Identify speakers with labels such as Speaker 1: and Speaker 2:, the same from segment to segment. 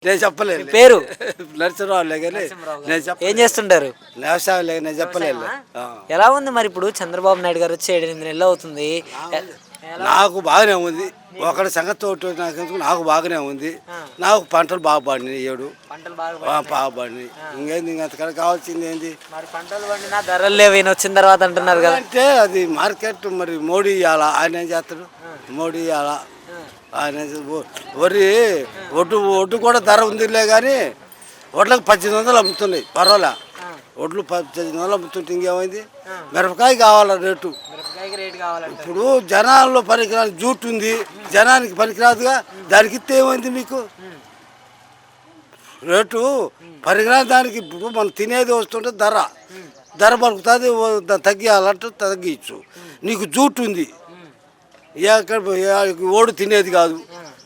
Speaker 1: నేను చెప్పలేదు.
Speaker 2: పేరు
Speaker 1: నరసింహరావులే కానీ నేను
Speaker 2: ఏం చేస్తుంటారు?
Speaker 1: వ్యవసాయం లేదు, నేను చెప్పలేదు.
Speaker 2: ఎలా ఉంది మరి ఇప్పుడు చంద్రబాబు నాయుడు గారు వచ్చి 7-8 నెలలు అవుతుంది.
Speaker 1: నాకు బాగానే ఉంది. ఒకటి సంగతి ఒకటి నాకు బాగానే ఉంది. నాకు పంటలు బాగా పడినాయి.
Speaker 2: పంటలు
Speaker 1: బాగా పడినాయి. ఇంకేంది ఇంకంతకన్నా కావాల్సింది ఏంది?
Speaker 2: మరి పంటలు పండినా ధరలు లేవు ఈయన వచ్చిన తర్వాత అంటున్నారు కదా.
Speaker 1: అంటే అది మార్కెట్ మరి మోడీ ఇవ్వాలా, ఆయన ఏం చేస్తాడు? మోడీ ఇవ్వాలా ఆయన. వరి ఒడ్డు కూడా ధర ఉందిలే కానీ వడ్లకు 1800 అమ్ముతున్నాయి. పర్వాలే, వడ్లు 1800 అమ్ముతుంటే ఇంకేమైంది? మిరపకాయ కావాలా రేటు. ఇప్పుడు జనాల్లో పనికిరాదు, జూట్ ఉంది, జనానికి పనికిరాదుగా. దానికి ఇస్తే ఏమైంది మీకు రేటు? పనికిరాదు దానికి. ఇప్పుడు మనం తినేది వస్తుంటే ధర పలుకుతుంది, తగ్గియాలంటే తగ్గించు. నీకు జూట్ ఉంది, ఓడు తినేది కాదు,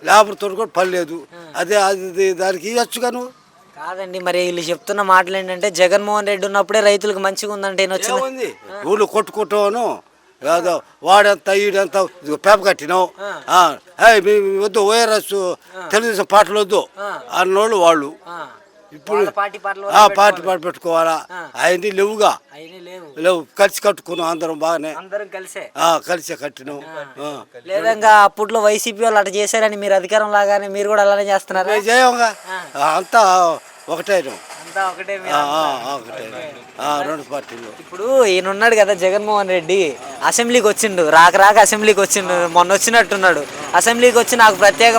Speaker 1: లేబర్ తోటి కూడా పని లేదు. అదే అది దానికి ఇవ్వచ్చుగా నువ్వు.
Speaker 2: కాదండి, మరి వీళ్ళు చెప్తున్న మాటలు ఏంటంటే జగన్మోహన్ రెడ్డి ఉన్నప్పుడే రైతులకు మంచిగా ఉందంటే
Speaker 1: వచ్చింది. ఊళ్ళు కొట్టుకుంటాను, వాడంత ఈడంత పేప కట్టినావు, వద్దు ఓఆర్ఎస్ తెలుగుదేశం పాటలు వద్దు అన్నోళ్ళు వాళ్ళు. ఇప్పుడు పార్టీ పాట పెట్టుకోవాలా? అవన్నీ లేవుగా, లేవు. కలిసి కట్టుకున్నాం అందరం, బాగానే కలిసే కట్టినాం.
Speaker 2: లేదంగా అప్పట్లో వైసీపీ వాళ్ళు అట్లా చేశారని మీరు అధికారం లాగానే మీరు కూడా అలానే చేస్తున్నారు?
Speaker 1: చేయంగా, అంతా ఒకటే రెండు పార్టీలు.
Speaker 2: ఇప్పుడు ఈయన ఉన్నాడు కదా జగన్మోహన్ రెడ్డి, అసెంబ్లీకి వచ్చిండు, రాక అసెంబ్లీకి వచ్చిండు, మొన్న వచ్చినట్టున్నాడు. అసెంబ్లీకి వచ్చి నాకు ప్రత్యేక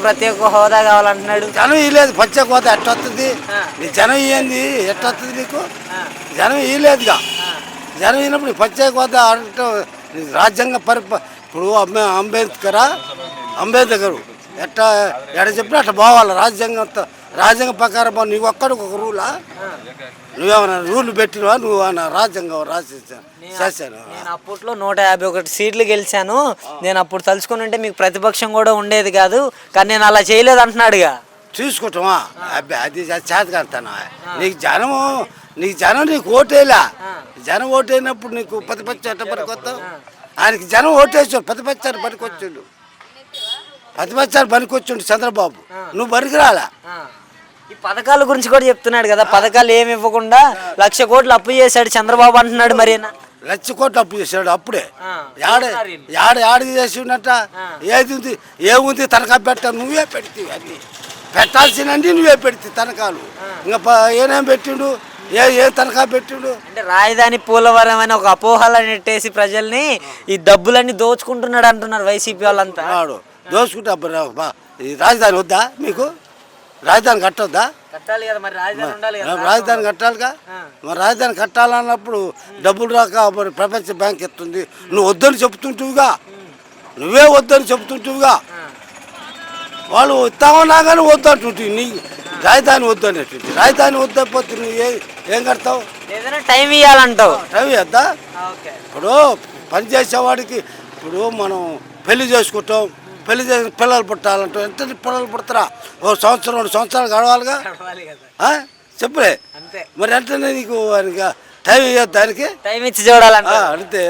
Speaker 2: హోదా కావాలంటున్నాడు.
Speaker 1: జనం ఇవ్వలేదు. ప్రత్యేక హోదా ఎట్ట వస్తుంది? నీ జనం ఇయ్యంది ఎట్ట వస్తుంది నీకు? జనం ఇవ్వలేదుగా. జనం ఇచ్చినప్పుడు ప్రత్యేక హోదా అంటే రాజ్యాంగ ఇప్పుడు అంబేద్కర్ ఎట్ట చెప్పినా అట్లా పోవాలి. రాజ్యాంగ ప్రకారం నీకు ఒక్కడికి ఒక రూలా? నువ్వేమన్నా రూల్ పెట్టినవా? నువ్వు అన్న రాజ్యాంగం చేశాను.
Speaker 2: నేను అప్పట్లో 151 సీట్లు గెలిచాను. నేను అప్పుడు తలుచుకుని ఉంటే మీకు ప్రతిపక్షం కూడా ఉండేది కాదు, కానీ నేను అలా చేయలేదు అంటున్నాడుగా.
Speaker 1: చూసుకుంటామా? అబ్బాయి అది చేత కడతాను. నీకు జనం నీకు ఓటేలా. జనం ఓటైనప్పుడు నీకు ప్రతిపక్షం ఎట్ట పనికొస్తావు? ఆయనకి జనం ఓటేసాడు, ప్రతిపక్షాన్ని పనికొచ్చాడు. ప్రతిపక్షాన్ని పనికొచ్చాడు చంద్రబాబు. నువ్వు పనికిరాలా.
Speaker 2: ఈ పథకాల గురించి కూడా చెప్తున్నాడు కదా, పథకాలు ఏమి ఇవ్వకుండా 1,00,000 కోట్లు అప్పు చేశాడు చంద్రబాబు అంటున్నాడు. మరి
Speaker 1: 1,00,000 కోట్లు అప్పు చేశాడు అప్పుడే. యాడ చేసిండట? ఏముంది తనఖా పెట్ట? నువ్వే పెడితే అన్ని పెట్టాల్సినండి, నువ్వే పెడితే తనఖాలు. ఇంకా ఏమేం పెట్టిండు? ఏ తనఖా పెట్టిండు?
Speaker 2: అంటే రాజధాని పోలవరం అని ఒక అపోహలు నెట్టేసి ప్రజల్ని ఈ డబ్బులన్నీ దోచుకుంటున్నాడు అంటున్నారు వైసీపీ వాళ్ళంతా.
Speaker 1: దోచుకుంటే ఈ రాజధాని వద్దా మీకు? రాజధాని కట్టొద్దా? రాజధాని కట్టాలిగా. మరి రాజధాని కట్టాలన్నప్పుడు డబ్బులు రాక మరి ప్రపంచ బ్యాంక్ ఎత్తుంది. నువ్వు వద్దని చెప్తుంటువుగా, నువ్వే వద్దని చెప్తుంటువుగా. వాళ్ళు ఇస్తామన్నా కానీ వద్దు అంటుంటుంది. నీ రాజధాని వద్దు అనేటువంటి. రాజధాని వద్దపోతే నువ్వు ఏం కడతావు?
Speaker 2: టైం ఇవ్వాలంటావు.
Speaker 1: టైం ఇద్దా? ఇప్పుడు పని చేసేవాడికి ఇప్పుడు మనం పెళ్లి చేసుకుంటాం, పెళ్లి చేసిన పిల్లలు పుట్టాలంటాం. ఎంత పిల్లలు పుడతారా? 1 సంవత్సరం 2 సంవత్సరాలు గడవాలిగా. చెప్పులే మరి వెంటనే నీకు టైం ఇవ్వద్దు, దానికి
Speaker 2: టైం ఇచ్చి చూడాలంటే
Speaker 1: అంతే.